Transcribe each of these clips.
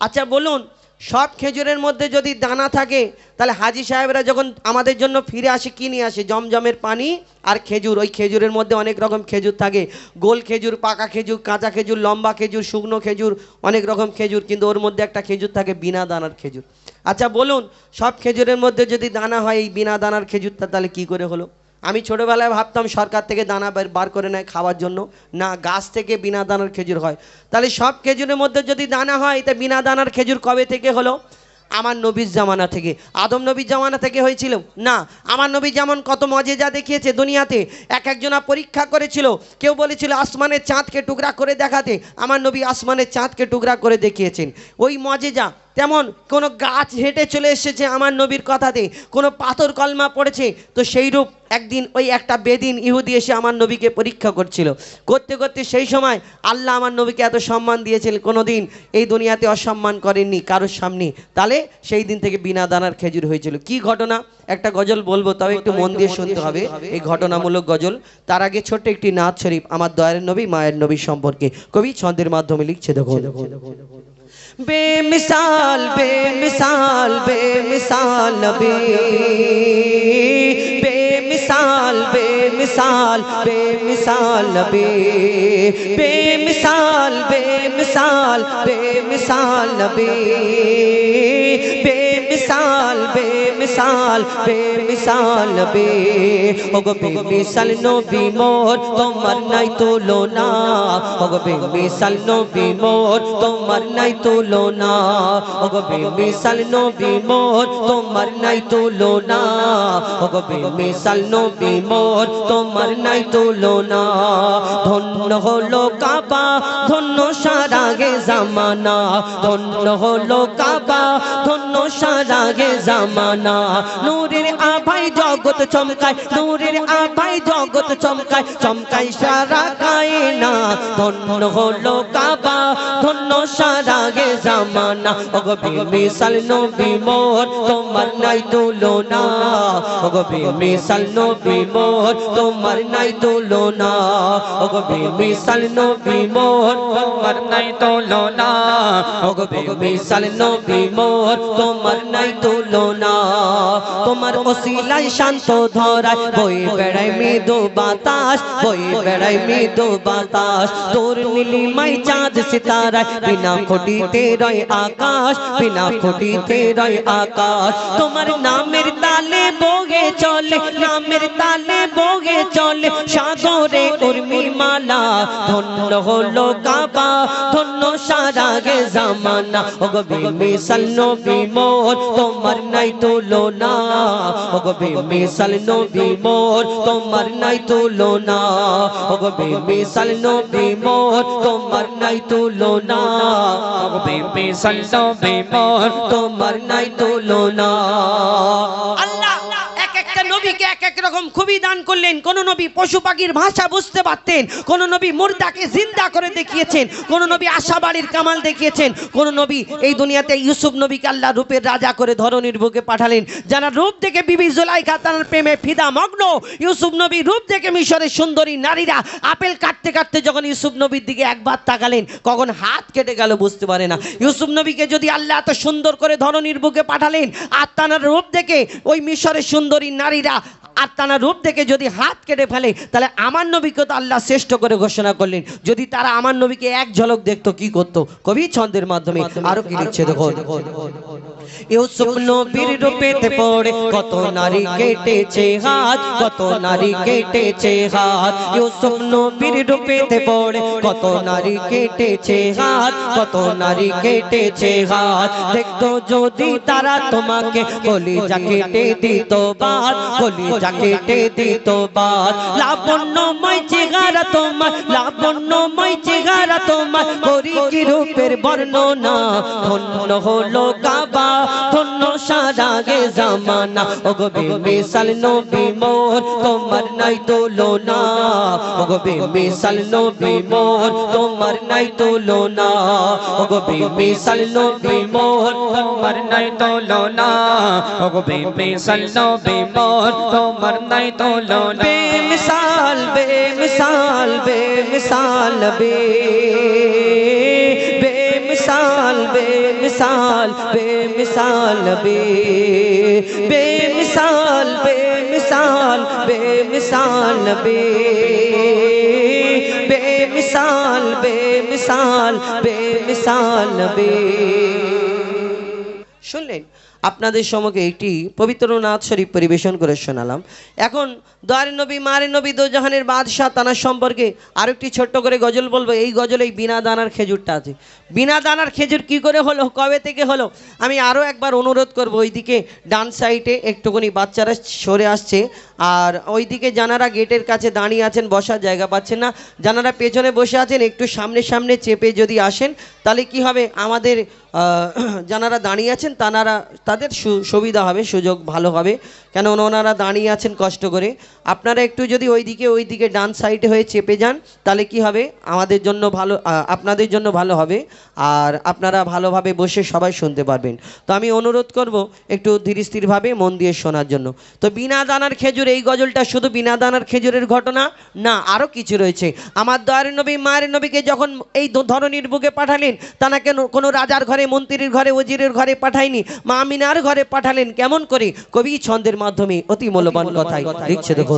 আচ্ছা বলুন, সব খেজুরের মধ্যে যদি দানা থাকে তাহলে হাজি সাহেবরা যখন আমাদের জন্য ফিরে আসে কি নিয়ে আসে? জমজমের পানি আর খেজুর। ওই খেজুরের মধ্যে অনেক রকম খেজুর থাকে, গোল খেজুর, পাকা খেজুর, কাঁচা খেজুর, লম্বা খেজুর, শুকনো খেজুর, অনেক রকম খেজুর, কিন্তু ওর মধ্যে একটা খেজুর থাকে বিনা দানার খেজুর। আচ্ছা বলুন, সব খেজুরের মধ্যে যদি দানা হয়, এই বিনা দানার খেজুরটা তাহলে কি করে হলো? আমি ছোটোবেলায় ভাবতাম সরকার থেকে দানা বার করে নেয় খাওয়ার জন্য, না, গাছ থেকে বিনা দানার খেজুর হয়। তাহলে সব খেজুরের মধ্যে যদি দানা হয়, তা বিনা দানার খেজুর কবে থেকে হলো? আমার নবীর জামানা থেকে। আদম নবীর জামানা থেকে হয়েছিল না। আমার নবী যেমন কত মজেজা দেখিয়েছে দুনিয়াতে, এক একজনা পরীক্ষা করেছিল। কেউ বলেছিল আসমানের চাঁদকে টুকরা করে দেখাতে, আমার নবী আসমানের চাঁদকে টুকরা করে দেখিয়েছেন। ওই মজেজা তেমন কোনো গাছ হেঁটে চলে এসেছে আমার নবীর কথাতে, কোনো পাথর কলমা পড়েছে, তো সেই রূপ একদিন ওই একটা বেদিন ইহুদি এসে আমার নবীকে পরীক্ষা করছিল। করতে করতে সেই সময় আল্লাহ আমার নবীকে এত সম্মান দিয়েছেন, কোনো দিন এই দুনিয়াতে অসম্মান করেননি কারোর সামনে। তাহলে সেই দিন থেকে বিনা দানার খেজুর হয়েছিল। কি ঘটনা? একটা গজল বলবো, তবে একটু মন দিয়ে শুনতে হবে এই ঘটনামূলক গজল। তার আগে ছোট্ট একটি নাথ শরীফ আমার দয়ার নবী মায়ের নবী সম্পর্কে কবি ছন্দের মাধ্যমে লিখছে, দেখো। बेमिसाल बेमिसाल बेमिसाल नबी, बेमिसाल बेमिसाल बेमिसाल नबी, बेमिसाल बेमिसाल बेमिसाल नबी, बेमिसाल बेमिसाल बेमिसाल नबी। ओगो बेमिसाल नबी मोर तोमार नाई तुलना, ओगो बेमिसाल नबी मोर तोमार नाई तुलना, ओगो बेमिसाल नबी मोर तोमार नाई तुलना, ओगो बेमिसाल नबी मोर तोमार नाई तुलना। धन्य हलो काबा धन्य सारा गे জামানা, ধন্য হলো কাবা ধন্য সারা গে জামানা। নূরের আভায় জগৎ চমকায়, নূরের আভায় জগৎ চমকায়, চমকায় সারা কায়না। ধন্য হলো কাবা ধন্য সারা গে জামানা, ওগো বেমিসাল নবী মোর তোমার নাই তুলনা, ওগো বেমিসাল নবী মোর তোমার নাই তুলনা, ওগো বেমিসাল নবী মোর তোমার নাই তুলনা, ওগো বেমিসাল নবী মোর তোমার নাই তুলনা। তোমার ওসিলায় শান্ত ধরায় বয়ে বেড়ায় মৃদু বাতাস, বয়ে বেড়ায় মৃদু বাতাস। তোর নীলিমায় চাঁদ সিতারায় বিনা খুঁটিতে রয় আকাশ, বিনা খুঁটিতে রয় আকাশ। তোমার নামের তালে বগে চলে, নামের তালে বগে চলে সাগরে উর্মির মালা। ধন্য হলো কাবা ধন্য সারা গে জামানা, ওগো বেমিসাল নবী মোর তোমার নাই তুলনা, ওগো বেমিসাল নবী মোর তোমার নাই তুলনা, ওগো বেমিসাল নবী মোর তোমার নাই তুলনা, ওগো বেমিসাল নবী মোর তোমার নাই তুলনা। আল্লাহ এক একটা নবীকে এক এক রকম খুবই দান করলেন। কোন নবী পশু পাখির ভাষা বুঝতে পারতেন, কোন নবী মুর্দাকে জিন্দা করে দেখিয়েছেন, কোন নবী আশাবাড়ির কামাল দেখিয়েছেন, কোন নবী এই দুনিয়াতে ইউসুফ নবীকে আল্লাহ রূপের রাজা করে ধরনীর বুকে পাঠালেন, যারা রূপ দেখে বিবি জুলাইখা তার প্রেমে ফিদা মগ্ন। ইউসুফ নবী রূপ দেখে মিশরের সুন্দরী নারীরা আপেল কাটতে কাটতে যখন ইউসুফ নবীর দিকে একবার তাকালেন, কখন হাত কেটে গেল বুঝতে পারে না। ইউসুফ নবীকে যদি আল্লাহ এত সুন্দর করে ধরনীর বুকে পাঠালেন, আর তার রূপ দেখে ওই মিশরের সুন্দরী নারীরা আর তারা রূপ দেখে যদি হাত কেটে ফেলে, তাহলে আমার নবীকে তো আল্লাহ শ্রেষ্ঠ করে ঘোষণা করলেন। যদি তারা আমার নবীকে এক ঝলক দেখতো কি করতো? কবি ছন্দের মাধ্যমে আরো কি লিখছে, দেখো। ইউসুফ নবীর রূপেতে পড়ে কত নারী কেটেছে হাত, কত নারী কেটেছে হাত। ইউসুফ নবীর রূপেতে পড়ে কত নারী কেটেছে হাত, কত নারী কেটেছে হাত। দেখতো যদি তারা তোমাকে কলিজা কেটে দিত বাদ, কলিজা কেটে দিত বাদ। লাবণ্যময় চেহারা তোমার, লাবণ্যময় চেহারা তোমার, করি কি রূপের বর্ণনা। ধন্য হলো কাবা ধন্য সারা গে জামানা, ওগো বেমিসাল নবী মোর তোমার নাই তুলনা, ওগো বেমিসাল নবী মোর তোমার নাই তুলনা, ওগো বেমিসাল নবী মোর তোমার নাই তুলনা, ওগো বেমিসাল নবী মোর তোমার নাই তুলনা। বেমিসাল বেমিসাল বেমিসাল নবী, বেমিসাল बेमिसाल बेमिसाल बेमिसाल नबी बेमिसाल बेमिसाल बेमिसाल नबी बेमिसाल बेमिसाल बेमिसाल नबी। শুনলেন আপনাদের সম্মুখে একটি পবিত্র নাথ শরীফ পরিবেশন করে শোনালাম। এখন দয়ার নবী মায়ের নবী দো জাহানের বাদশাহ তানার সম্পর্কে আরেকটি ছোট্ট করে গজল বলবো। এই গজলে এই বিনা দানার খেজুরটা আছে। বিনা দানার খেজুর কি করে হলো, কবে থেকে হলো, আমি আরও একবার অনুরোধ করব ওইদিকে ডান সাইডে একটুখানি বাচ্চারা সরে আসছে, আর ওইদিকে যারা গেটের কাছে দাঁড়িয়ে আছেন বসার জায়গা পাচ্ছেন না, যারা পেছনে বসে আছেন একটু সামনে সামনে চেপে যদি আসেন তাহলে কি হবে, আমাদের যারা দাঁড়িয়ে আছেন তাদের সুবিধা হবে, সুযোগ ভালো হবে, কেন ওনারা দাঁড়িয়ে আছেন কষ্ট করে। আপনারা একটু যদি ওইদিকে ডান সাইডে হয়ে চেপে যান তাহলে কি হবে, আমাদের জন্য ভালো, আপনাদের জন্য ভালো হবে, আর আপনারা ভালোভাবে বসে সবাই শুনতে পারবেন। তো আমি অনুরোধ করব একটু ধীর স্থিরভাবে মন দিয়ে শোনার জন্য। তো বিনা দানার খেজুর, এই গজলটা শুধু বিনা দানার খেজুরের ঘটনা না, আরও কিছু রয়েছে। আমার দয়ার নবী মায়ের নবীকে যখন এই ধরনীর বুকে পাঠালেন, তাকে কোনো রাজার ঘরে, মন্ত্রীর ঘরে, ওজিরের ঘরে পাঠায়নি, মা আমিনার ঘরে পাঠালেন। কেমন করে, কবি ছন্দের মাধ্যমে অতি মূল্যবান কথাই লিখছে। দেখো,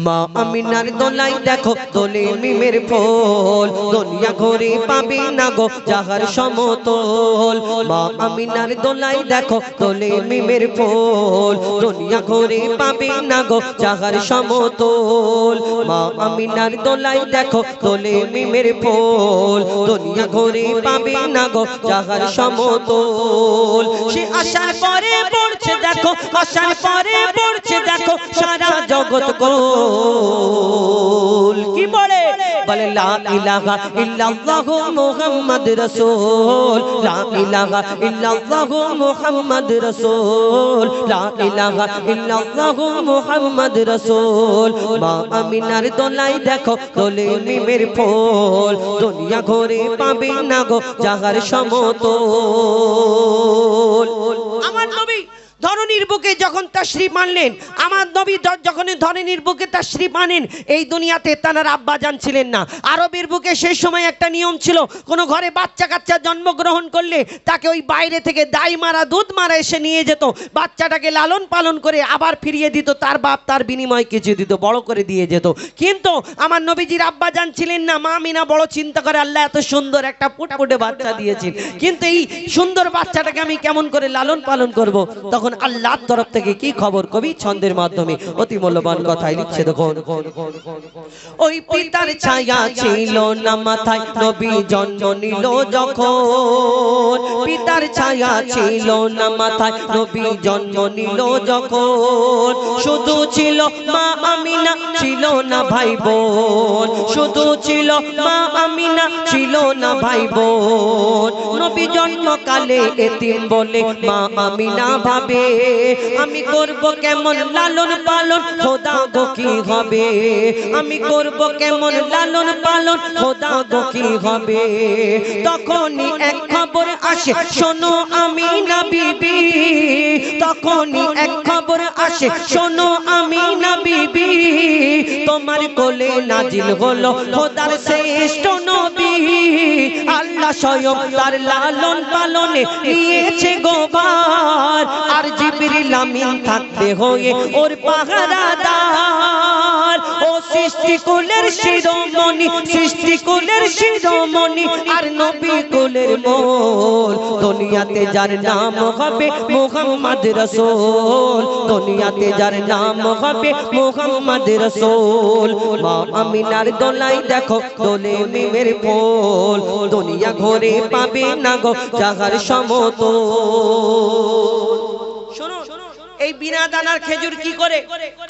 মা আমিনার দোলাই দেখো দোলে মিমের ফল, দুনিয়া ঘরে পাবে না গো যাহার সমতল। মা আমিনার দোলাই দেখো দোলে মিমের ফল, দুনিয়া ঘরে পাবে না গো যাহার সমতল। মা আমিনার দোলাই দেখো দোলে মিমের ফল, দুনিয়া ঘরে পাবে না গো যাহার সমতল। সে আশার পরে পড়ছে দেখো, আশার পরে পড়ছে দেখো সারা জগৎ গোল। কি বলে, বলে লা ইলাহা ইল্লাল্লাহু মুহাম্মদ রাসূল, লা ইলাহা ইল্লাল্লাহু মুহাম্মদ রাসূল, লা ইলাহা ইল্লাল্লাহু মুহাম্মদ রাসূল। মা আমিনার দোলাই দেখো দোলে মিমের ফল, দুনিয়া ঘরে পাবে না গো যাহার সমতল। আমার নবী ধরনীর বুকে যখন তাশরীফ আনলেন, আমার নবী যখন ধরনীর বুকে তাশরীফ আনেন, এই দুনিয়াতে তার আব্বাজান ছিলেন না। আরবের বুকে সেই সময় একটা নিয়ম ছিল, কোনো ঘরে বাচ্চা কাচ্চা জন্মগ্রহণ করলে তাকে ওই বাইরে থেকে দাই মারা দুধ মারা এসে নিয়ে যেত, বাচ্চাটাকে লালন পালন করে আবার ফিরিয়ে দিত, তার বাপ তার বিনিময় কিছু দিত, বড় করে দিয়ে যেত। কিন্তু আমার নবীজির আব্বাজান ছিলেন না। মা আমিনা বড় চিন্তা করে, আল্লাহ এত সুন্দর একটা ফুটফুটে বাচ্চা দিয়েছেন, কিন্তু এই সুন্দর বাচ্চাটাকে আমি কেমন করে লালন পালন করব। তখন আল্লাহর তরফ থেকে কি খবর, কবি ছন্দের মাধ্যমে অতি মূল্যবান কথাই লিখছে। দেখুন, ওই পিতার ছায়া ছিল না মাথায় নবী জন্ম নিল যখন, পিতার ছায়া ছিল না মাথায় নবী জন্ম নিল যখন। শুধু ছিল মা আমিনা, ছিল না ভাই বোন, শুধু ছিল মা আমিনা, ছিল না ভাই বোন। নবী জন্মকালে এতিম বলে মা আমিনা ভাবে, আমি করব কেমন লালন পালন, খোদা গো কি হবে, আমি করব কেমন লালন পালন, খোদা গো কি হবে। তখনই এক খবর আসে, শোনো আমিনা বিবি, তখনই এক খবর আসে, শোনো আমিনা বিবি, তোমার কোলে নাজিল হলো খোদার শ্রেষ্ঠ নবী। আল্লাহ স্বয়ং তার লালন পালনে নিয়েছে গোবার, আর জিবরিল আমিন থাকতে হয়ে ওর পাহারাদার। ও সৃষ্টি কুলের শিরোমণি, সৃষ্টি কুলের শিরোমণি, আর নবী কুলের মোল। দুনিয়াতে যার নাম হবে মুহাম্মদ রাসূল, দুনিয়াতে যার নাম হবে মুহাম্মদ রাসূল। মা আমিনার দোলাই দেখো দোলে মিমের ফল, দুনিয়া ঘরে পাবে না গো যাহার সমতল। শোনো, এই বিনা দানার খেজুর কি করে,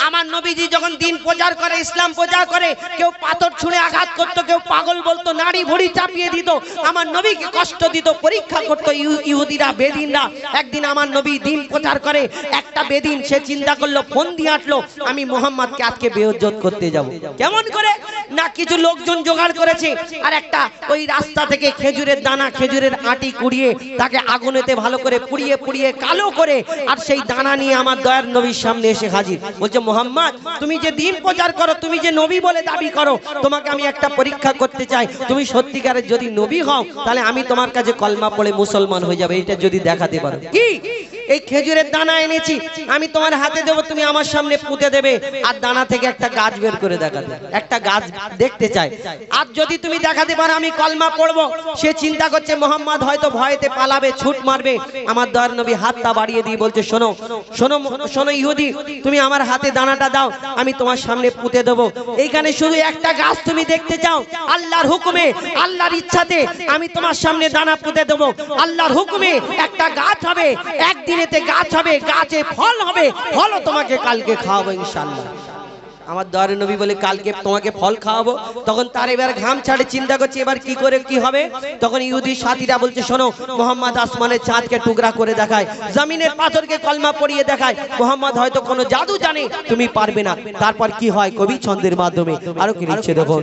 আমার নবীজি যখন দিন প্রচার করে, ইসলাম প্রচার করে, কেউ পাথর ছুঁড়ে আঘাত করত, কেউ পাগল বলতো, নাড়ি ভুড়ি চাপিয়ে দিত, আমার নবীকে কষ্ট দিত, পরীক্ষা করত ইহুদিরা, বেদিনরা। একদিন আমার নবী দিন প্রচার করে, একটা বেদিন সে চিন্তা করলো, ফোন দিয়ে আসলো, আমি মুহাম্মদকে আজকে বেইজ্জত করতে যাব। কেমন করে না, কিছু লোকজন জোগাড় করেছে, আর একটা ওই রাস্তা থেকে খেজুরের দানা, খেজুরের আটি কুড়িয়ে তাকে আগুনেতে ভালো করে পুড়িয়ে পুড়িয়ে কালো করে, আর সেই দানা নিয়ে আমার আমার দয়ার নবীর সামনে এসে হাজির। বলছে মুহাম্মদ, তুমি যে দিন প্রচার করো, তুমি যে নবী বলে দাবি করো, তোমাকে আমি একটা পরীক্ষা করতে চাই। তুমি সত্যিকারের যদি নবী হও তাহলে আমি তোমার কাছে কলমা পড়ে মুসলমান হয়ে যাবে, এটা যদি দেখাতে পারো। কি? এই খেজুরের দানা এনেছি, আমি তোমার হাতে দেবো, তুমি আমার সামনে পুঁতে দেবে, আর দানা থেকে একটা গাছ বের করে দেখাতে, একটা গাছ দেখতে চাই। আর যদি তুমি দেখাতে পারো আমি কলমা পড়বো। সে চিন্তা করছে মুহাম্মদ হয়তো ভয়েতে পালাবে, ছুট মারবে। আমার দয়ার নবী হাতটা বাড়িয়ে দিয়ে বলছে, শোনো শোনো শোনো ইহুদি, তুমি আমার হাতে দানাটা দাও, আমি তোমার সামনে পুঁতে দেবো। এইখানে শুধু একটা গাছ তুমি দেখতে চাও, আল্লাহর হুকুমে, আল্লাহর ইচ্ছাতে আমি তোমার সামনে দানা পুঁতে দেবো। আল্লাহর হুকুমে একটা গাছ হবে, একদিনেতে গাছ হবে, গাছে ফল হবে, ফলও তোমাকে কালকে খাওয়াবো ইনশাআল্লাহ। আমার দয়ার নবী বলে কালকে তোমাকে ফল খাওয়াবো। তখন তার এবার ঘাম ছাড়ে, চিন্তা করছে এবার কি করে কি হবে। তখন ইহুদি সাথীরা বলছে, শোনো মুহাম্মদ আসমানের চাঁদকে টুকরা করে দেখায়, জমিনের পাথরকে কলমা পড়িয়ে দেখায়, মুহাম্মদ হয়তো কোনো জাদু জানে, তুমি পারবে না। তারপর কি হয় কবি ছন্দের মাধ্যমে আরো কি লিখছে দেখো।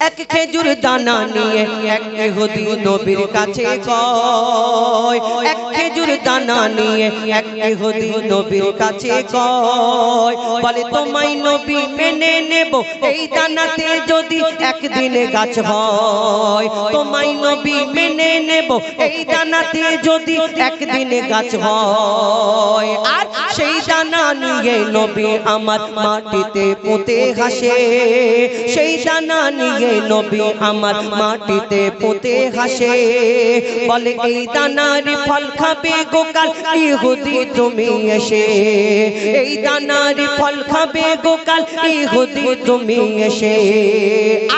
এক খেজুর দানা নিয়ে এক ইহুদি নবীর কাছে কয়, এক খেজুর দানা নিয়ে এক ইহুদি নবীর কাছে কয়, বলে তোমায় নবী মেনে নেব এই দানাতে যদি একদিনে গাছ হয়। তোমায় নবী মেনে নেব এই দানাতে যদি একদিনে গাছ হয়। আর সেই দানা নিয়ে নবী আমার মাটিতে পুঁতে হাসে, সেই দানা নিয়ে নবী আমার মাটিতে পুঁতে হাসে, বলে এই দানার ফল খাবে গোকাল ইহুদি তুমি এসে, এই দানার ফল খাবে গোকাল ইহুদি তুমি এসে।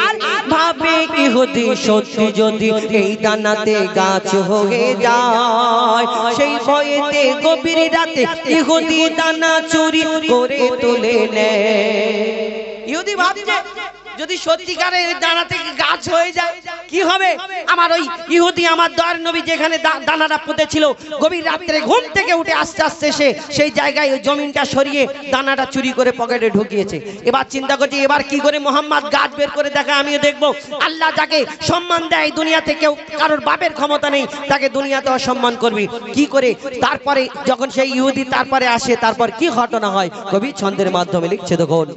আর ভাবে ইহুদি সত্যি যদি এই দানাতে গাছ হয়ে যায়, সেই ভয়েতে গভীর রাতে ইহুদি দানা চুরি করে তুলে নেয়। ইহুদি ভাবছে যদি সত্যিকারের দানা থেকে গাছ হয়ে যায় কি হবে। আমার ওই ইহুদি আমার দয়ার নবী যেখানে দানাটা পুঁতেছিল, গভীর রাত্রে ঘুম থেকে উঠে আস্তে আস্তে সে সেই জায়গায় ওই জমিনটা সরিয়ে দানাটা চুরি করে পকেটে ঢুকিয়েছে। এবার চিন্তা করছি এবার কি করে মুহাম্মদ গাছ বের করে দেখা আমিও দেখবো। আল্লাহ যাকে সম্মান দেয় দুনিয়াতে কেউ কারোর বাপের ক্ষমতা নেই, তাকে দুনিয়াতে অসম্মান করবি কি করে। তারপরে যখন সেই ইহুদি তারপরে আসে, তারপর কি ঘটনা হয় কবি ছন্দের মাধ্যমে লিখছে দেখুন।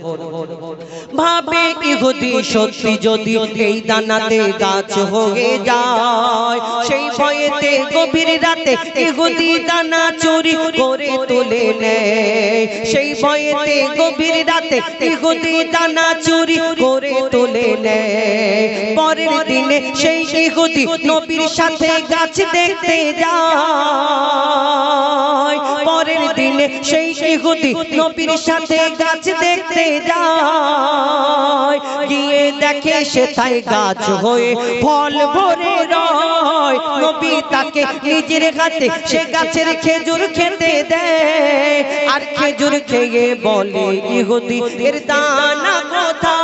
ভাবে ইহুদি সত্যি যদি এই দানাতে গাছ হয়ে যায়, সেই ভয়েতে গভীর রাতে ইহুদি দানা চুরি করে তুলে নেয়, সেই ভয়েতে গভীর রাতে ইহুদি দানা চুরি করে তুলে নেয়। পরের দিনে সেই ইহুদি নবীর সাথে গাছ দেখতে যায়, পরের দিনে সেই ইহুদি নবীর সাথে গাছ দেখতে যায়, গিয়ে দেখে সেথায় গাছ হয়ে ফল ভরে রয়। নবী তাকে নিজের হাতে সে গাছের খেজুর খেতে দেয়, আর খেজুর খেয়ে বলে ইহুদি এর দানা কোথায়।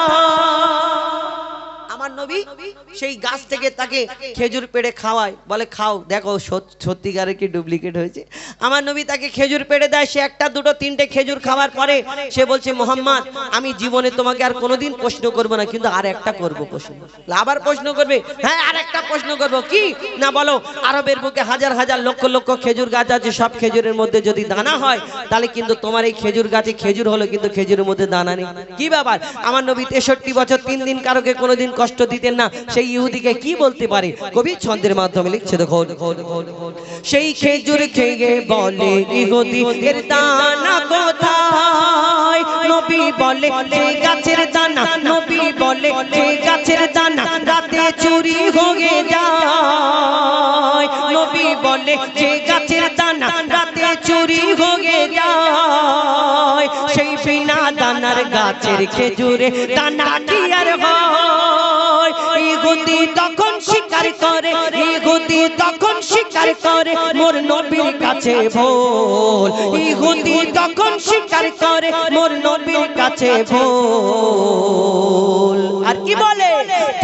আমার নবী সেই গাছ থেকে তাকে খেজুর পেড়ে খাওয়ায়, বলে খাও দেখো সত্যিকারের কি ডুপ্লিকেট হয়েছে। আমার নবী তাকে খেজুর পেড়ে দেয়, সে একটা দুটো তিনটে খেজুর খাওয়ার পরে সে বলছে মুহাম্মদ আমি জীবনে তোমাকে আর কোনোদিন প্রশ্ন করবো না, কিন্তু আর একটা করবো প্রশ্ন। আবার প্রশ্ন করবে? হ্যাঁ আর একটা প্রশ্ন করবো। কি না বলো। আরবের বুকে হাজার হাজার লক্ষ লক্ষ খেজুর গাছ আছে, সব খেজুরের মধ্যে যদি দানা হয় তাহলে কিন্তু তোমার এই খেজুর গাছে খেজুর হলো কিন্তু খেজুরের মধ্যে দানা নেই, কি ব্যাপার। আমার নবী 63 বছর 3 দিন কারোকে কোনোদিন কষ্ট দিতেন না, সেই ইহুদিকে কি বলতে পারে কবি ছন্দের মাধ্যমে লিখছে দেখো। সেই খেজুর খেয়ে বলে ইহুদি এর দানা কোথায়। নবী বলে যে গাছের দানা, নবী বলে যে গাছের দানা রাতে চুরি হয়ে যায়। নবী বলে যে গাছের দানা রাতে চুরি হয়ে যায়, সেই বিনা দানার গাছের খেজুরে দানা কি আর হয়। ইহুদি তখন স্বীকার করে, ইহুদি তখন স্বীকার করে মোর নবীর কাছে ভুল। ইহুদি তখন স্বীকার করে মোর নবীর কাছে ভুল। আর কি বলে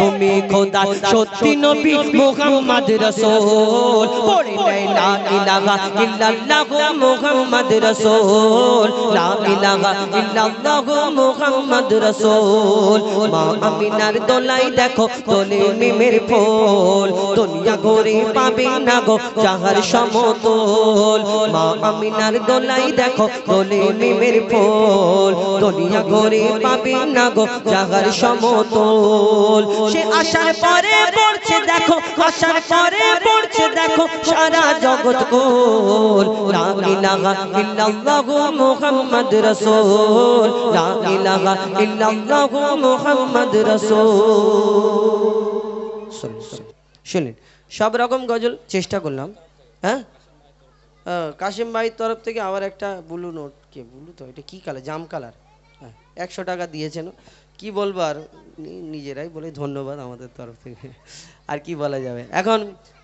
তুমি খোদা সত্যি নবী মুহাম্মদ রাসূল পড়ে লা ইলাহা ইল্লাল্লাহু মুহাম্মদ রাসূল লা ইলাহা ইল্লাল্লাহু মুহাম্মদ রাসূল মা আমিনার দোলাই দেখো দোলে মিমের ফুল দুনিয়া ঘুরে পাবে না গো যাহার সমতল মা আমিনার দোলাই দেখো দোলে মিমের ফুল দুনিয়া ঘুরে পাবে না গো যাহার সমতল সে আসার পরে পড়ছে দেখো আসার পরে পড়ছে দেখো সারা জগৎ কোল লা ইলাহা ইল্লাল্লাহু মুহাম্মদ রাসূল লা ইলাহা ইল্লাল্লাহু মুহাম্মদ রাসূল শুনুন সব রকম গজল চেষ্টা করলাম হ্যাঁ কাশিম ভাইয়ের তরফ থেকে আবার একটা ব্লু নোট কে ব্লু তো এটা কি কালার জাম কালার 100 টাকা দিয়েছেন কি বলবো আর নিজেরাই বলে ধন্যবাদ আমাদের তরফ থেকে আর কি বলা যাবে এখন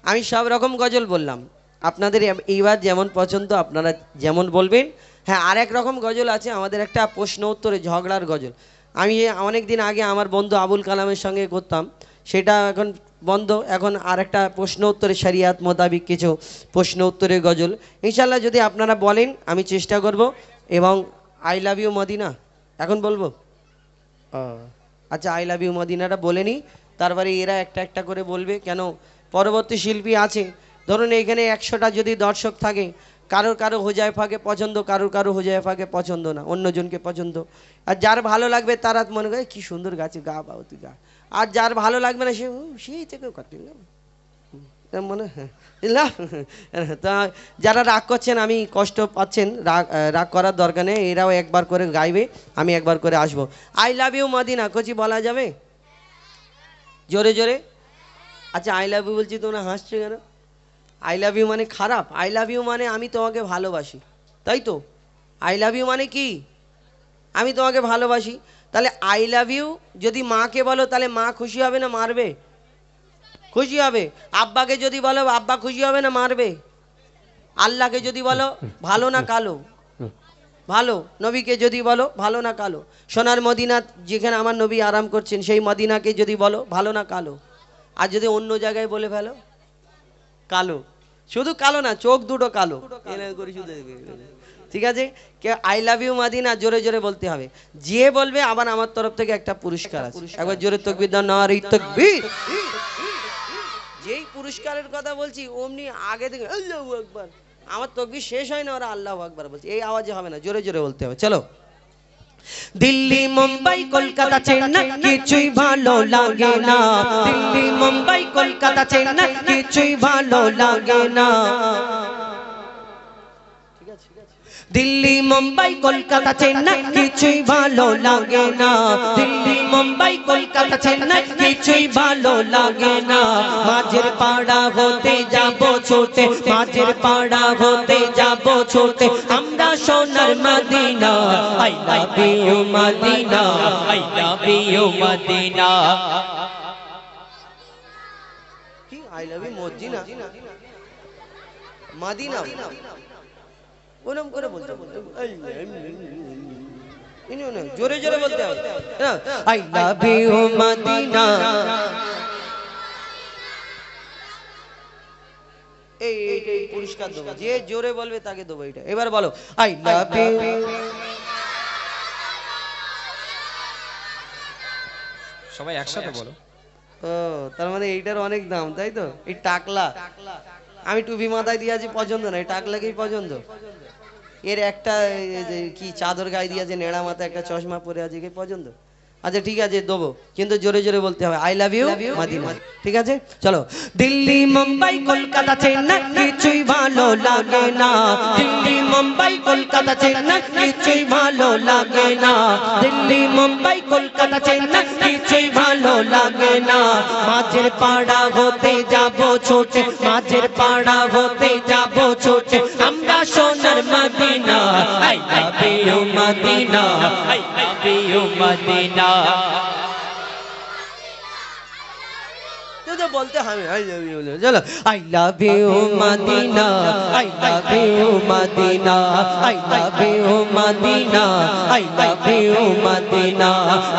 আমি সব রকম গজল বললাম আপনাদের এইবার যেমন পছন্দ আপনারা যেমন বলবেন হ্যাঁ আরেক রকম গজল আছে আমাদের একটা প্রশ্ন উত্তরে ঝগড়ার গজল আমি অনেক দিন আগে আমার বন্ধু আবুল কালামের সঙ্গে করতাম সেটা এখন বন্ধ এখন আরেকটা প্রশ্ন উত্তরে শরিয়াত মোতাবিক কিছু প্রশ্ন উত্তরের গজল ইনশাআল্লাহ যদি আপনারা বলেন আমি চেষ্টা করব এবং আই লাভ ইউ মদিনা এখন বলবো আচ্ছা আই লাভ ইউ মদিনাটা বলে নিই তারপরে এরা একটা একটা করে বলবে কেন পরবর্তী শিল্পী আছে ধরুন এখানে 100টা যদি দর্শক থাকে কারোর কারো হোজাইফাকে পছন্দ কারোর হোজাইফাকে পছন্দ না অন্যজনকে পছন্দ আর যার ভালো লাগবে তারা মনে করে কি সুন্দর গাছে গা বাউ তুই গা আর যার ভালো লাগবে না সে সেই থেকে কাটে মনে তা যারা রাগ করছেন আমি কষ্ট পাচ্ছেন রাগ করার দরকার নেই এরাও একবার করে গাইবে আমি একবার করে আসবো আই লাভ ইউ মদিনা কচি বলা যাবে জোরে জোরে আচ্ছা আই লাভ ইউ বলছি তোমরা হাসছো কেন আই লাভ ইউ মানে খারাপ আই লাভ ইউ মানে আমি তোমাকে ভালোবাসি তাই তো আই লাভ ইউ মানে কি আমি তোমাকে ভালোবাসি তাহলে আই লাভ ইউ যদি মাকে বলো তাহলে মা খুশি হবে না মারবে খুশি হবে আব্বাকে যদি বলো আব্বা খুশি হবে না মারবে আল্লাহকে যদি বলো ভালো না কালো ভালো নবীকে যদি বলো ভালো না কালো সোনার মদিনা যেখানে আমার নবী আরাম করছেন সেই মদিনাকে যদি বলো ভালো না কালো আর যদি অন্য জায়গায় বলে ফেলো কালো শুধু কালো না চোখ দুটো কালো ঠিক আছে কে আই লাভ ইউ মদিনা জোরে জোরে বলতে হবে যে বলবে আবার আমার তরফ থেকে একটা পুরস্কার আছে একবার জোরে তাকবীর দাও নারে তাকবীর যেই পুরস্কারের কথা বলছি অমনি আগে থেকে আল্লাহু আকবার আমার তাকবীর শেষ হয় না ওরা আল্লাহু আকবার বলছে এই আওয়াজে হবে না জোরে জোরে বলতে হবে চলো দিল্লি মুম্বাই কলকাতা চেন্নাই কিছুই ভালো লাগে না দিল্লি মুম্বাই কলকাতা চেন্নাই কিছুই ভালো লাগে না দিল্লি মুম্বাই কলকাতা চেন্নাই কিছুই ভালো লাগে না দিল্লি মুম্বাই কলকাতা চেন্নাই কিছুই ভালো লাগে না মাঝের পাড়া হতে যাব ছোটে মাঝের পাড়া হতে যাব ছোটে আমরা সোনার Medina I love you Medina I love you Medina কি I love you Medina Medina ওরম করে বলতে জোরে জোরে বলতে হবে আই লাভ ইউ মদিনা এই পুরস্কার দেবো যে জোরে বলবে তাকে দেবো এটা এবার বলো আই লাভ ইউ সবাই একসাথে বলো ও তার মানে এইটার অনেক দাম তাই তো এই টাকলা আমি টুপি মাথায় দিয়ে আছি পছন্দ না এই টাকলাকেই পছন্দ এর একটা কি চাদর গায়ে দিয়ে আছে নেড়া মাথায় একটা চশমা পরে আছে কি পছন্দ আচ্ছা ঠিক আছে দেবো কিন্তু জোরে জোরে বলতে হবে আই লাভ ইউ মদিনা ঠিক আছে চলো দিল্লি মুম্বাই কলকাতা চেন্নাই কিছুই ভালো লাগে না দিল্লি মুম্বাই কলকাতা চেন্নাই কিছুই ভালো লাগে না দিল্লি মুম্বাই কলকাতা চেন্নাই কিছুই ভালো লাগে না মাঝের পাড়া হতে যাব ছোটে মাঝের পাড়া হতে যাব ছোটে আমরা সোনার Medina I love you Medina I love you Madina বলতে হবে চলো I love you Medina I love you Medina I love you Medina I love you Medina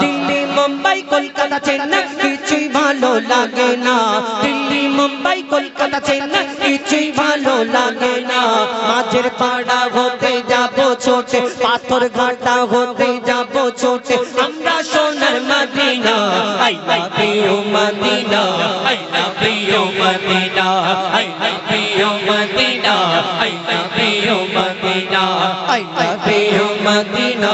Delhi Mumbai Kolkata Kolkata Chennai কিছুই ভালো লাগে না দিল্লি মুম্বাই কলকাতা চেন্নাই কিছুই ভালো লাগে না মাঝের পাড়া হতে যাব ছোটে পাথর ঘাটা হতে যাব ছোটে আমরা সোনার Medina I love you Medina I love you Medina I love you Medina I love you Medina I love you Medina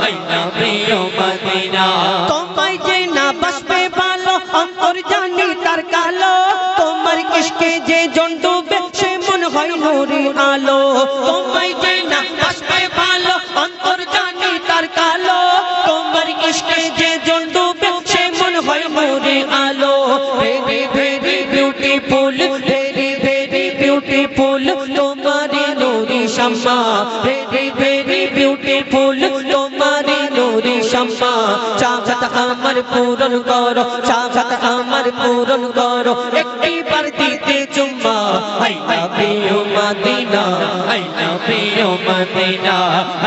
I love you Madina তোমায় যে না বাসবে ভালো অন্তর জানি তার কালো তোমার ইশকে যে জন ডুবে সে মন হয় নূরি আলো তোমায় যে না বাসবে ভালো অন্তর জানি তার কালো তোমার ইশকে যে জন ডুবে সে মন হয় নূরি আলো very very beautiful very very beautiful তোমার নূরি শামা ভেরি ভেরি বিউটিফুল তোমার নূরি শামা চাহত আমার পূরণ করো চাহত আমার পূরণ করো একটি বার দিতে চুম্মা I love you Medina I love you Medina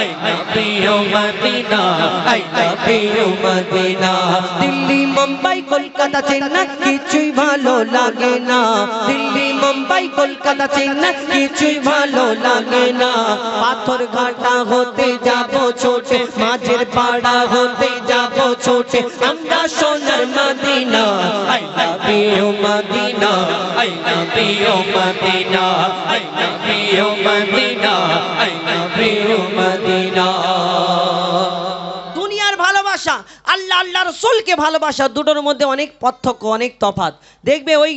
I love you Medina I love you Medina Delhi Mumbai Kolkata Chennai কিছুই ভালো লাগে না দিল্লি মুম্বাই কলকাতা চেন্নাই কিছুই ভালো লাগে না পাথর ঘাটা হতে যাব ছোটে মাঝের পাড়া হতে যাব ছোটে আমরা সোনার Medina I love you Medina I love you Medina I love you Medina I love you Madina দুনিয়ার ভালোবাসা আল্লাহ আল্লাহ রসুলকে ভালোবাসা দুটোর মধ্যে অনেক পার্থক্য অনেক তফাৎ দেখবে ওই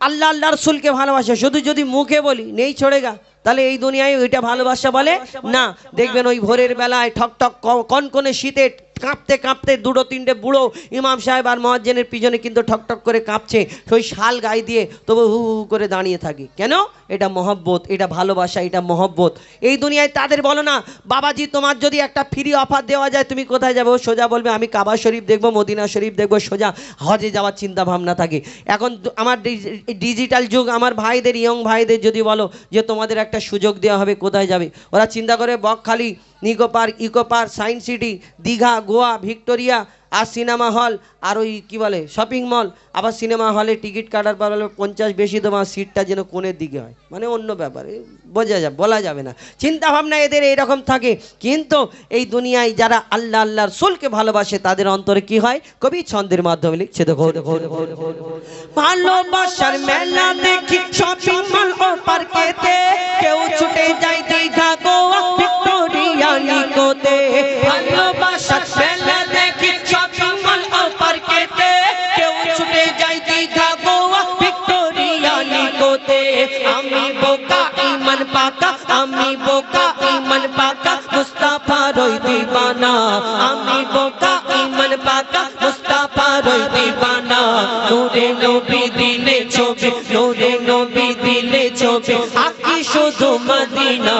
আল্লাহ আল্লাহ রসুলকে ভালোবাসা শুধু যদি মুখে বলি নেই ছড়েগা তাহলে এই দুনিয়ায় ওইটা ভালোবাসা বলে না দেখবেন ওই ভোরের বেলায় ঠক ঠক কনকনে শীতে কাঁপতে কাঁপতে দুটো তিনটে বুড়ো ইমাম সাহেব আর মুয়াজ্জিনের পিছনে কিন্তু ঠকঠক করে কাঁপছে ওই শাল গায়ে দিয়ে তবু হু হু করে দাঁড়িয়ে থাকে কেন এটা মহব্বত এটা ভালোবাসা এটা মহব্বত এই দুনিয়ায় তাদের বলো না বাবাজি তোমার যদি একটা ফ্রি অফার দেওয়া যায় তুমি কোথায় যাবে ও সোজা বলবে আমি কাবা শরীফ দেখবো মদিনা শরীফ দেখবো সোজা হজে যাওয়ার চিন্তা ভাবনা থাকে এখন আমার ডিজিটাল যুগ আমার ভাইদের ইয়ং ভাইদের যদি বলো যে তোমাদের একটা সুযোগ দেওয়া হবে কোথায় যাবে ওরা চিন্তা করে Bakkhali Nicco park eco park science city Digha Goa Victoria আর সিনেমা হল আর ওই কী বলে শপিং মল আবার সিনেমা হলে টিকিট কাটার পর 50 বেশি তোমার সিটটা যেন কোণের দিকে হয় মানে অন্য ব্যাপারে বলা যাবে না চিন্তা ভাবনা এদের এইরকম থাকে কিন্তু এই দুনিয়ায় যারা আল্লাহ আল্লাহর রসুলকে ভালোবাসে তাদের অন্তরে কি হয় কবি ছন্দের মাধ্যমে লিখছে দেখো ভালোবাসার মেলা দেখি শপিং মল ও পার্কেতে কেউ ছুটে যায় দীঘা গোয়া ভিক্টোরিয়া নিকোতে ভালোবাসার মেলা দেখি শপিং মল ও পার্কেতে কেউ ছুটে যায় দীঘা গোয়া ভিক্টোরিয়া নিকোতে আমি বোকা ইমান পাকা আমি বোকা ইমান পাকা মুস্তাফা রই দিবানা আমি বোকা ইমান পাকা মুস্তাফা রই দিবানা নূরে নবী দিলে ছবি নূরে নবী দিলে ছবি আকি শুধু Madina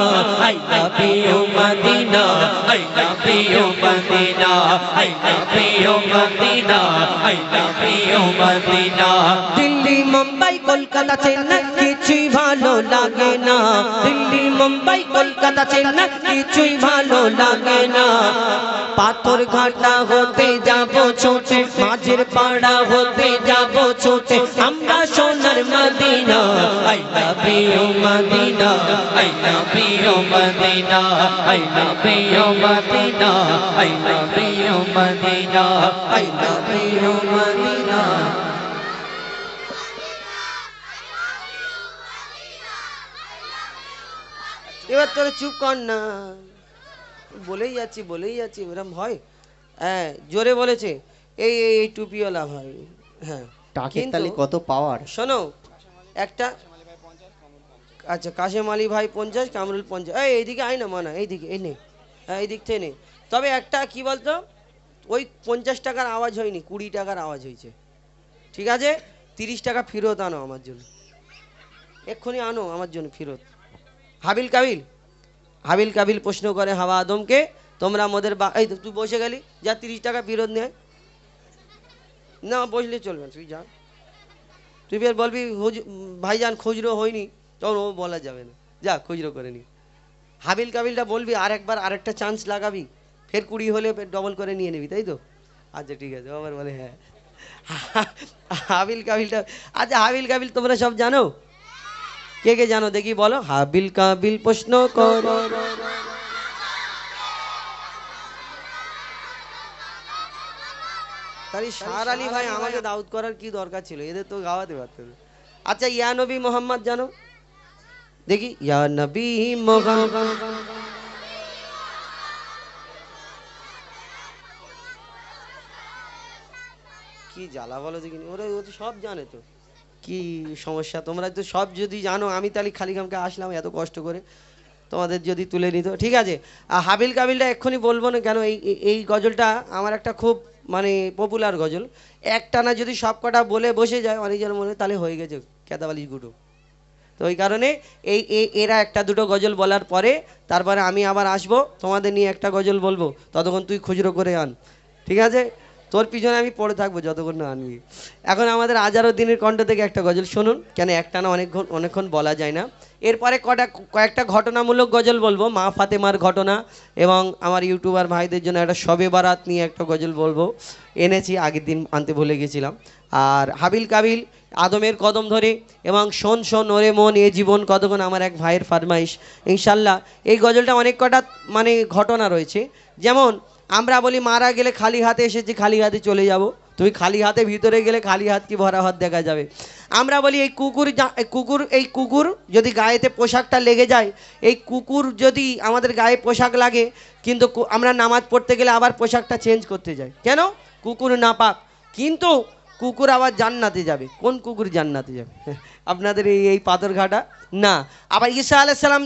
I love you Medina I love you Medina I love you Medina I love you Medina Delhi Mumbai Kolkata Chennai কিছুই ভালো লাগে না দিল্লি মুম্বাই কলকাতা চেন্নাই কিছুই ভালো লাগে না পাথর ঘাটা হতে যাব ছোটে মাঝের পাড়া হতে যাব ছোটে আমরা সোনার Medina I love you Medina I love you Medina I love you Medina I love you Medina I love you Madina এবার তোরা চুপ কর না বলেই যাচ্ছি এরকম হয় হ্যাঁ জোরে বলেছে এই এই টুপিওয়ালা ভাই হ্যাঁ টাকের তালি কত পাওয়ার শোনো একটা আচ্ছা কাশেম আলী ভাই 50 কামরুল 50 এইদিকে আয় না মানা এইদিকে এই নে হ্যাঁ এই দিক থেকে নে তবে একটা কি বলতো ওই 50 টাকার আওয়াজ হয়নি 20 টাকার আওয়াজ হয়েছে ঠিক আছে 30 টাকা ফেরত আনো আমার জন্য এক্ষুনি আনো আমার জন্য ফেরত হাবিল কাবিল প্রশ্ন করে হাওয়া আদমকে তোমরা মোদের এই তুই বসে গেলি যা 30 টাকা ফেরত নে না বসলে চলবে না তুই যা তুই ফের বলবি ভাইজান খুচরো হয়নি তখন ও বলা যাবে না যা খুচরো করে নি হাবিল কাবিলটা বলবি আরেকবার আরেকটা চান্স লাগাবি ফের 20 হলে ডবল করে নিয়ে নিবি তাই তো আচ্ছা ঠিক আছে আবার বলে হ্যাঁ হাবিল কাবিলটা, আচ্ছা হাবিল কাবিল তোমরা সব জানো? কে কে জানো দেখি বলো। হাবিল কাবিল প্রশ্ন কর, তাহলে শাহর আলী ভাই আমাকে দাউদ করার কি দরকার ছিল, এদের তো গাওয়াতে পারতো। আচ্ছা ইয়া নবী মোহাম্মদ জানো দেখি? ইয়া নবী মোহাম্মদ, কি জ্বালা বলো দেখিনি, ওরা ও তো সব জানে। তো কি সমস্যা, তোমরা তো সব যদি জানো, আমি তাহলে খালিগ্রামকে আসলাম এত কষ্ট করে, তোমাদের যদি তুলে নিত। ঠিক আছে, হাবিল কাবিলটা এক্ষুনি বলবো না কেন, এই গজলটা আমার একটা খুব মানে পপুলার গজল। একটানা যদি সব কটা বলে বসে যায় অনেকজন মনে হয় তাহলে হয়ে গেছে কেতাবালি গুটু। তো ওই কারণে এরা একটা দুটো গজল বলার পরে তারপরে আমি আবার আসবো, তোমাদের নিয়ে একটা গজল বলবো, ততক্ষণ তুই খুচরো করে আন, ঠিক আছে? তোর পিছনে আমি পড়ে থাকবো যতক্ষণ না আনবি। এখন আমাদের আজহারউদ্দিনের কণ্ঠ থেকে একটা গজল শুনুন, কেন একটানা অনেকক্ষণ বলা যায় না। এরপরে কয়েকটা ঘটনামূলক গজল বলবো, মা ফাতেমার ঘটনা, এবং আমার ইউটিউবার ভাইদের জন্য একটা শবে বারাত নিয়ে একটা গজল বলবো, এনেছি, আগের দিন আনতে ভুলে গেছিলাম। আর হাবিল কাবিল, আদমের কদম ধরে, এবং শোন শোন ওরে মন এ জীবন কতক্ষণ, আমার এক ভাইয়ের ফরমাইশ। ইনশাল্লাহ এই গজলটা অনেক কটা মানে ঘটনা রয়েছে। যেমন আমরা বলি মারা গেলে খালি হাতে এসেছি, খালি হাতে চলে যাব। তুমি খালি হাতে ভিতরে গেলে খালি হাত কি ভরা হাত দেখা যাবে। আমরা বলি এই কুকুর যদি গায়েতে পোশাকটা লেগে যায়, এই কুকুর যদি আমাদের গায়ে পোশাক লাগে, কিন্তু আমরা নামাজ পড়তে গেলে আবার পোশাকটা চেঞ্জ করতে যাই, কেন? কুকুর নাপাক। কিন্তু কুকুর আবার জান্নাতে যাবে। কোন কুকুর জান্নাতে যাবে? আপনাদের এই পাথরঘাটা না। আবার ঈসা আলাইহিস সালাম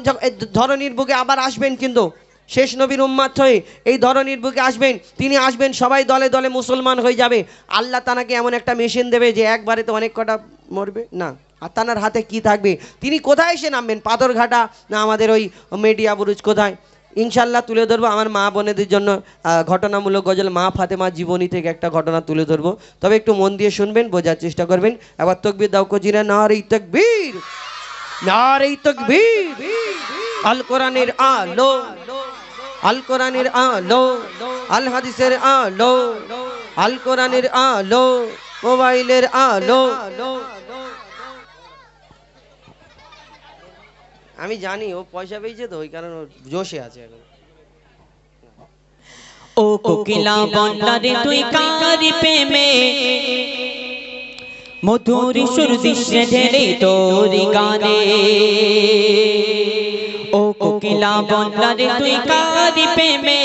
ধরনীর বুকে আবার আসবেন, কিন্তু শেষ নবীর উম্মত হয়ে এই ধরনীর বুকে আসবেন। তিনি আসবেন, সবাই দলে দলে মুসলমান হয়ে যাবে। আল্লাহ তানাকে এমন একটা মেশিন দেবে যে একবারে তো অনেক কটা মরবে না। আর তানার হাতে কি থাকবে? তিনি কোথায় এসে নামবেন? পাথরঘাটা না আমাদের ওই মেডিয়া বুরুজ কোথায়? ইনশাল্লাহ তুলে ধরবো আমার মা বোনেদের জন্য ঘটনামূলক গজল, মা ফাতেমার জীবনী থেকে একটা ঘটনা তুলে ধরবো। তবে একটু মন দিয়ে শুনবেন, বোঝার চেষ্টা করবেন। এবার তকবীর দাও কজিরা, নারে তাকবীর, নারে তাকবীর। আল কোরআনের আলো, আল কোরআনের আলো, আল হাদিসের আলো, আল কোরআনের আলো, মোবাইলের আলো। আমি জানি ও পয়সা পেয়েছে তো, ওই কারণে জোশে আছে এখন। ও কোকিলা বন্দারে তুই কারি প্রেমে মধুর সুর দৃশ্যে ঢেলে তোর গানে। ও কোকিলা বন্দারে তুই কারি প্রেমে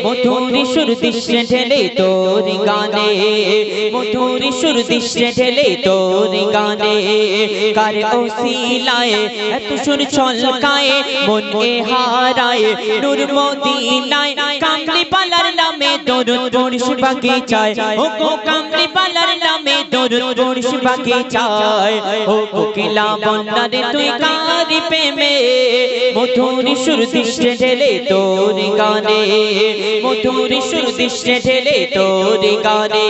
মধুর সুর দৃশ্যে ঢেলে তোর গানে। মধুর সুর দৃশ্যে ঢেলে তোর গানে। কার ওসিলায় এত সুর ছলকায় মন এ হারায় নূর মদিনায়। কামলি পালার নামে দরুদ পড়িস বাগিচায়। ও কামলি পালার নামে দরুদ পড়িস বাগিচায়। ও কোকিলা বন্দারে তুই কারি প্রেমে মধুর সুর দৃশ্যে ঢেলে তোর গানে। মধুর সুর দৃশ্যে ঢেলে তোর গানে।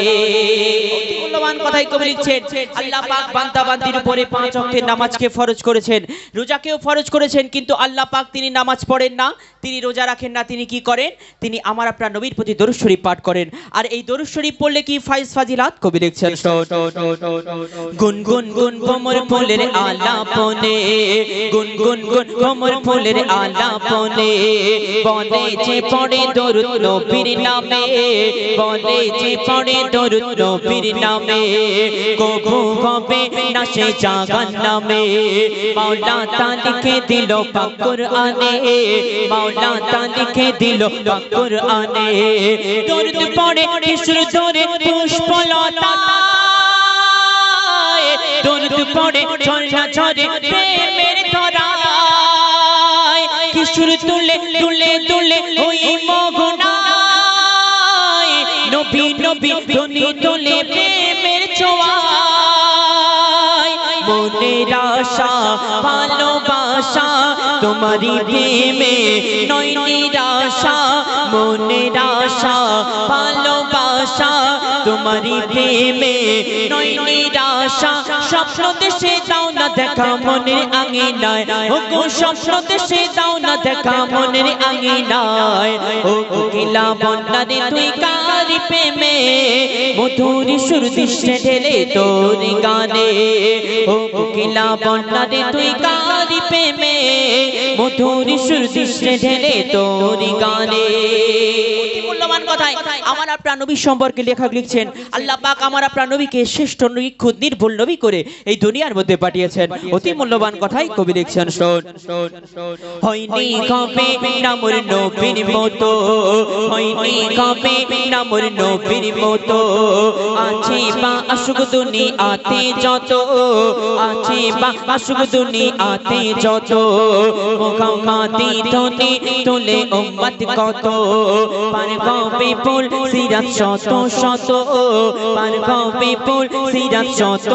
মূল্যবান কথাই কবি লিখছেন, আল্লাহ পাক বান্দা বান্দির উপরে 5 ওয়াক্তের নামাজকে ফরজ করেছেন, রোজাকেও ফরজ করেছেন। কিন্তু আল্লাহ পাক তিনি নামাজ পড়েন না, তিনি রোজা রাখেন না। তিনি কি করেন? তিনি আমার আপনার নবীর প্রতি দরুদ শরীফ পাঠ করেন। আর এই দরুদ শরীফ পড়লে কি ফাইজ ফাজিলাত? কবি লিখছেন, গুন গুন গুন কোমর ফুলের আলাপনে, গুন গুন গুন কোমর ফুলের আলাপনে। বলে যে পড়ে দরুদ নবীর নামে, বলে যে পড়ে দরুদ নবীর নামে। কবু হবে না সে জাহান্নামে। মাওলা তা লিখে দিল পাক কুরআনে, মাওলা তা লিখে দিল পাক কুরআনে। দরুদ পড়ে কিশোর ধরে পুষ্পলতায়, দরুদ পড়ে ঝর্ণা ঝরে প্রেমের ধারায়। কিশোর তুলে তুলে তুলে ওই মোহনায়, নবী নবী ধ্বনি তোলে প্রেমের ছোঁয়ায়। মনের আশা ভালোবাসা তোমারই প্রেমে নয় নিরাশা। মনের আশা ভালোবাসা তোমারই প্রেমে নয় নিরাশা। স্বপ্ন দেশে দাও না না দেখা মনের আঙিনায় ও গো স্বপ্ন দেশে দাও না দেখা মনের আঙিনায় ও কোকিলা বন্যারে তুই কারি প্রেমে মধুর সুর দৃশ্যে ঢেলে তোর গানে ও কোকিলা বন্যারে তুই কারি প্রেমে মধুর সুর দৃশ্যে ঢেলে তোর গানে। মূল্যবান কথায় আমার আপনার নবী সম্পর্কে লেখক লিখছেন আল্লাহ পাক আমার আপনার নবীকে শ্রেষ্ঠ নিখুঁত নির্ভুল নবী করে এই দুনিয়ার মধ্যে পাঠিয়েছেন। অতি মূল্যবান কথাই কবি লিখছেন শোন। হয়নি কবে নামর নবীর মতো, হয়নি কবে নামর নবীর মতো, আছে বা আসুক দুনিয়াতে যত, আছে বা আসুক দুনিয়াতে যত, মুহাম্মাদি ধ্বনি তোলে উম্মত কত, পারবা বিপুল সিরাত শত শত, পারবা বিপুল সিরাত শত